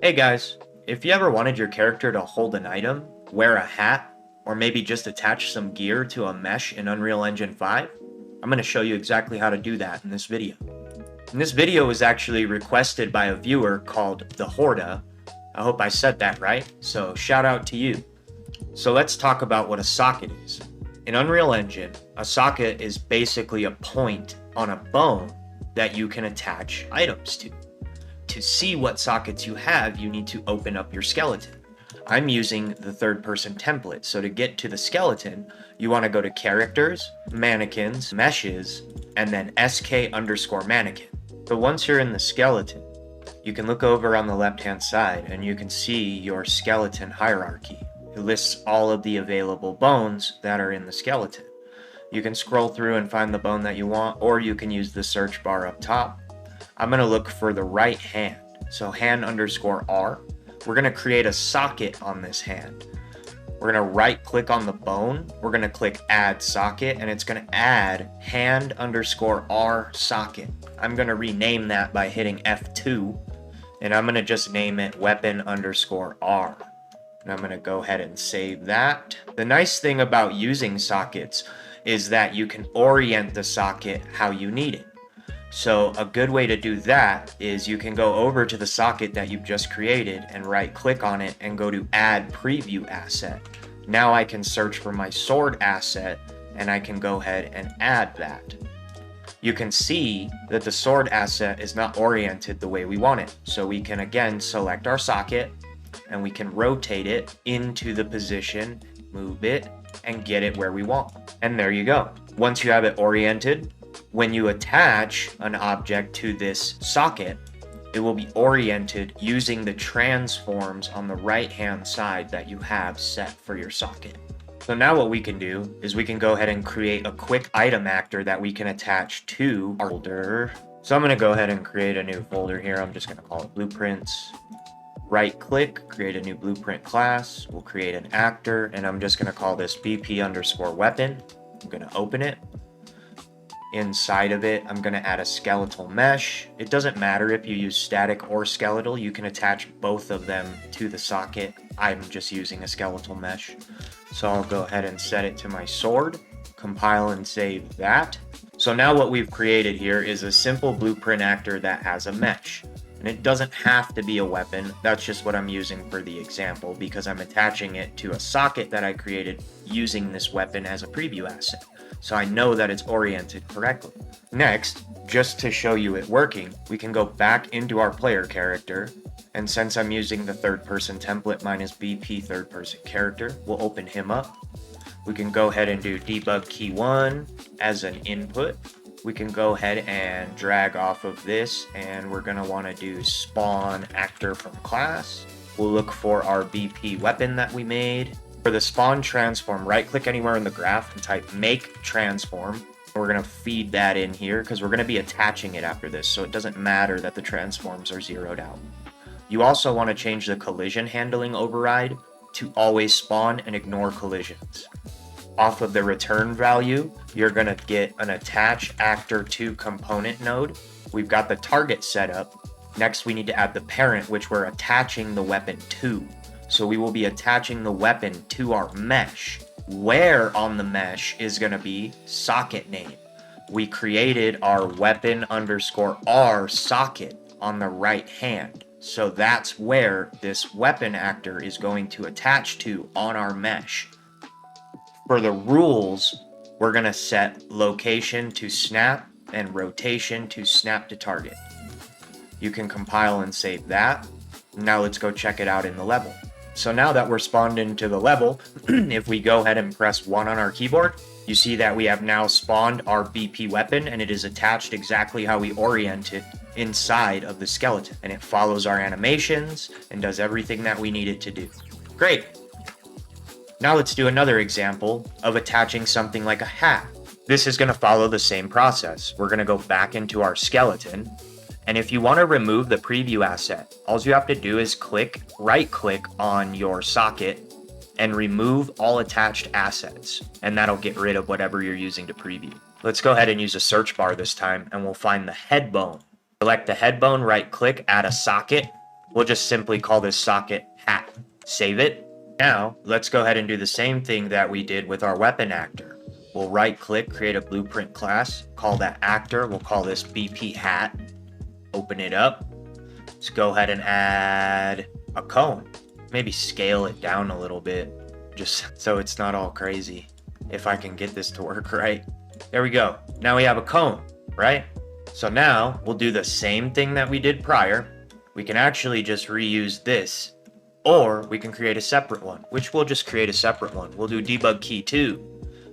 Hey guys, if you ever wanted your character to hold an item, wear a hat, or maybe just attach some gear to a mesh in Unreal Engine 5, I'm going to show you exactly how to do that in this video. And this video was actually requested by a viewer called The Horda. I hope I said that right, so shout out to you. So let's talk about what a socket is. In Unreal Engine, a socket is basically a point on a bone that you can attach items to. To see what sockets you have, you need to open up your skeleton. I'm using the third-person template, so to get to the skeleton, you want to go to Characters, Mannequins, Meshes, and then SK_mannequin. So once you're in the skeleton, you can look over on the left-hand side and you can see your skeleton hierarchy. It lists all of the available bones that are in the skeleton. You can scroll through and find the bone that you want, or you can use the search bar up top. I'm going to look for the right hand, so hand_R. We're going to create a socket on this hand. We're going to right click on the bone, we're going to click add socket, and it's going to add hand_R socket. I'm going to rename that by hitting F2, and I'm going to just name it weapon_R. And I'm going to go ahead and save that. The nice thing about using sockets is that you can orient the socket how you need it. So a good way to do that is you can go over to the socket that you've just created and right click on it and go to add preview asset. Now I can search for my sword asset and I can go ahead and add that. You can see that the sword asset is not oriented the way we want it. So we can again select our socket and we can rotate it into the position, move it, and get it where we want. And there you go. Once you have it oriented, when you attach an object to this socket, it will be oriented using the transforms on the right-hand side that you have set for your socket. So now what we can do is we can go ahead and create a quick item actor that we can attach to our folder. So I'm going to go ahead and create a new folder here. I'm just going to call it Blueprints. Right click, create a new blueprint class. We'll create an actor, and I'm just going to call this BP_weapon. I'm going to open it. Inside of it, I'm going to add a skeletal mesh. It doesn't matter if you use static or skeletal. You can attach both of them to the socket. I'm just using a skeletal mesh. So I'll go ahead and set it to my sword, compile and save that. So now what we've created here is a simple blueprint actor that has a mesh. And it doesn't have to be a weapon. That's just what I'm using for the example because I'm attaching it to a socket that I created using this weapon as a preview asset. So I know that it's oriented correctly. Next, just to show you it working, we can go back into our player character. And since I'm using the third-person template, mine is BP third-person character, we'll open him up. We can go ahead and do debug key 1 as an input. We can go ahead and drag off of this, and we're going to want to do spawn actor from class. We'll look for our BP weapon that we made. For the spawn transform, right click anywhere in the graph and type make transform. We're going to feed that in here because we're going to be attaching it after this, so it doesn't matter that the transforms are zeroed out. You also want to change the collision handling override to always spawn and ignore collisions. Off of the return value, you're going to get an attach actor to component node. We've got the target set up. Next, we need to add the parent, which we're attaching the weapon to. So we will be attaching the weapon to our mesh. Where on the mesh is going to be socket name. We created our weapon_R socket on the right hand. So that's where this weapon actor is going to attach to on our mesh. For the rules, we're going to set location to snap and rotation to snap to target. You can compile and save that. Now let's go check it out in the level. So now that we're spawned into the level, if we go ahead and press 1 on our keyboard, you see that we have now spawned our BP weapon and it is attached exactly how we orient it inside of the skeleton. And it follows our animations and does everything that we need it to do. Great. Now let's do another example of attaching something like a hat. This is going to follow the same process. We're going to go back into our skeleton. And if you want to remove the preview asset, all you have to do is right click on your socket and remove all attached assets. And that'll get rid of whatever you're using to preview. Let's go ahead and use a search bar this time and we'll find the head bone. Select the head bone, right click, add a socket. We'll just simply call this socket hat. Save it. Now, let's go ahead and do the same thing that we did with our weapon actor. We'll right click, create a blueprint class, call that actor, we'll call this BP hat. Open it up. Let's go ahead and add a cone. Maybe scale it down a little bit, just so it's not all crazy. If I can get this to work right. There we go. Now we have a cone, right? So now we'll do the same thing that we did prior. We can actually just reuse this, or we can create a separate one, which we'll just create a separate one. We'll do debug key 2.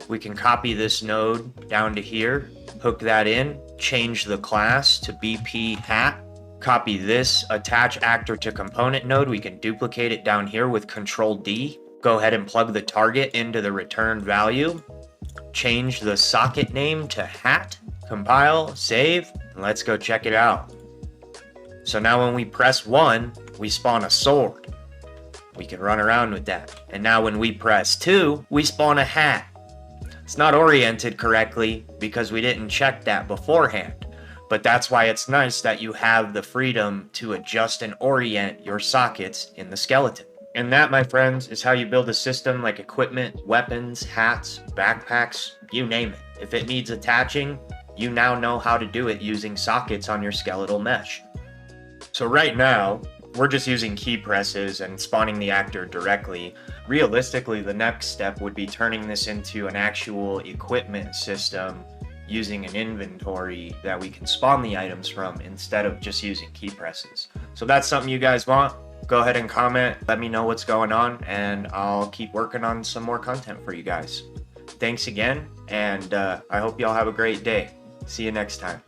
We can copy this node down to here, hook that in, change the class to BP hat, copy this attach actor to component node. We can duplicate it down here with Control D. Go ahead and plug the target into the return value, change the socket name to hat, compile, save, and let's go check it out. So now when we press 1, we spawn a sword. We can run around with that. And now when we press 2, we spawn a hat. It's not oriented correctly because we didn't check that beforehand. But that's why it's nice that you have the freedom to adjust and orient your sockets in the skeleton. And that, my friends, is how you build a system like equipment, weapons, hats, backpacks, you name it. If it needs attaching, you now know how to do it using sockets on your skeletal mesh. So right now, we're just using key presses and spawning the actor directly. Realistically, the next step would be turning this into an actual equipment system using an inventory that we can spawn the items from instead of just using key presses. So that's something you guys want. Go ahead and comment, let me know what's going on, and I'll keep working on some more content for you guys. Thanks again, and I hope y'all have a great day. See you next time.